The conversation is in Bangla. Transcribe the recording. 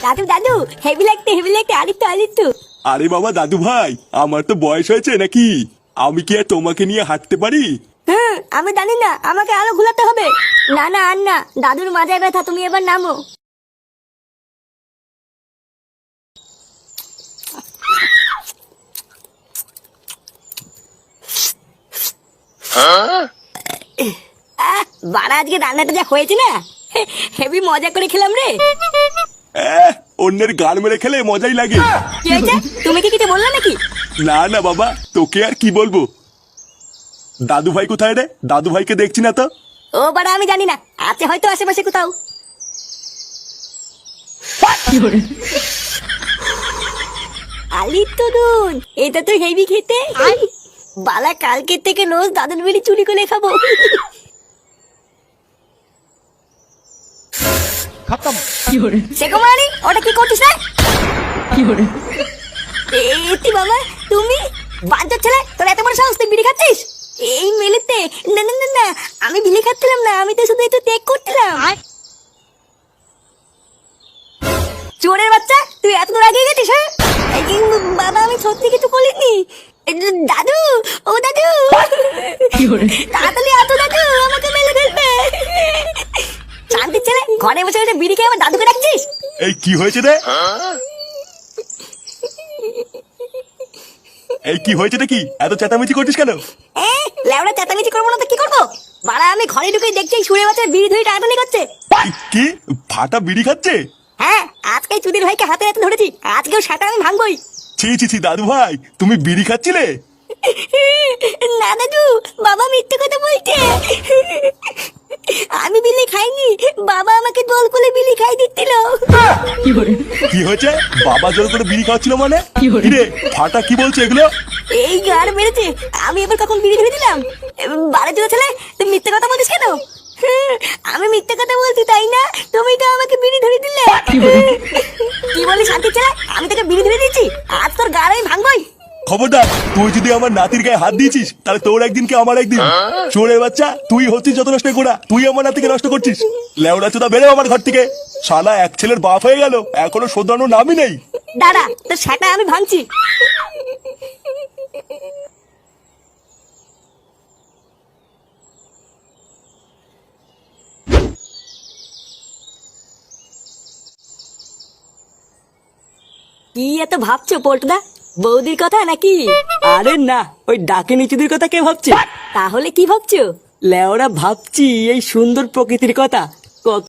দাদু দাদু, হেভি লাগতে আদিত্য আদিত্য। আরে বাবা দাদু ভাই, আমার তো বয়স হয়েছে নাকি? আমি কি আর তোমাকে নিয়ে হাঁটতে পারি? আমি জানি না, আমাকে আরো ঘুলাতে হবে। না না আর না, দাদুর মাথায় ব্যথা, তুমি এবার নামো। বাড়া, আজকে রান্নাটা যা হয়েছে না, হেভি মজা করে খেলাম রে। অন্যের গান মেরে খেলে মজাই লাগে। কি হয়েছে? তুমি কি কিছু বললে নাকি? না না বাবা, তোকে আর কি বলবো। দাদু ভাই কোথায় রে? দাদু ভাইকে দেখছি না তো। ও বাড়া, আমি জানি না, আছে হয়তো আশেপাশে কোথাও। আলি তরুণ, এটা তো হেভি খেতে। বালা, কালকের থেকে রোজ দাদুর বিড়ি চুরি করে খাবো। শেখমানি, ওটা কি করছিস না? এতি বাবা, তুমি বাঞ্চার ছেলে, তোর এত বড় সাহস, তুই বিড়ি খাচ্ছিস এই মেলেতে? না না না না, আমি বিড়ি খাচ্ছিলাম না, আমি তো শুধু একটু টেক করছিলাম। চোরের বাচ্চা, তুই এত দূর এগিয়ে গেছিস? হ্যাঁ বাবা, আমি সত্যি কিছু করিনি। দাদু, ও দাদু, তাড়াতাড়ি আসো দাদু, আমাকে মেলে ফেলবে। শান্তির ছেলে, ঘরে বসে বসে বিড়ি খেয়ে আমার দাদুকে ডাকছিস? এই কি হয়েছে রে? এই কি হয়েছে নাকি? এত চেঁচামেচি করছিস কেন? লেওড়া, চেঁচামেচি করবো না তো কি করবো? বাড়া, আমি ঘরে ঢুকে দেখছি শুয়ে বাচ্চা বিড়ি ধরে টানাটানি করছে। কি ফাটা বিড়ি খাচ্ছে? হ্যাঁ, আজকে চুদির ভাইকে হাতে হাতে ধরেছি, আজকেও সেটা আমি ভাঙবই। ছি ছি ছি দাদু ভাই, তুমি বিড়ি খাচ্ছিলে? না দাদু, বাবা মিথ্যে কথা বলছে। আমি বিলি খাইনি, বাবা আমাকে দোল করে বিলি খাই দিচ্ছিল। কি হয়েছে? বাবা জোর করে বিড়ি খাওয়াচ্ছিল মানে? রে ফাটা কি বলছে এগুলো? এই গার মেরেছে, আমি এবার কখন বিড়ি ধরে দিলাম? বারে জোর ছেলে, তুই মিথ্যে কথা বলিস কেন? আমি মিথ্যে কথা বলছি তাই না? তুমি তো আমাকে বিড়ি ধরে দিলে। কি বলিস শান্তি ছেলে? আমি তোকে বিড়ি ধরে দিচ্ছি, আজ তোর গার আমি ভাঙবই। খবরদার, তুই যদি আমার নাতির গায়ে হাত দিয়েছিস, তাহলে তোর একদিন কি আমার একদিন। চোরের বাচ্চা, তুই হচ্ছিস যত নষ্ট করা, তুই আমার নাতিকে নষ্ট করছিস। লেওড়া চোদা, বেরো আমার ঘর থেকে। শালা এক ছেলের বাপ হয়ে গেল, এখনো শোধরানোর নামই নেই। দাঁড়া, তো সেটা আমি ভাঙছি। কি এত ভাবছো পল্টুদা? বৌদির কথা নাকি? আরে না, ওই ডাকে নিচুদের কথা কে ভাবছে? তাহলে কি ভাবছো? লেওরা ভাবছি এই সুন্দর প্রকৃতির কথা,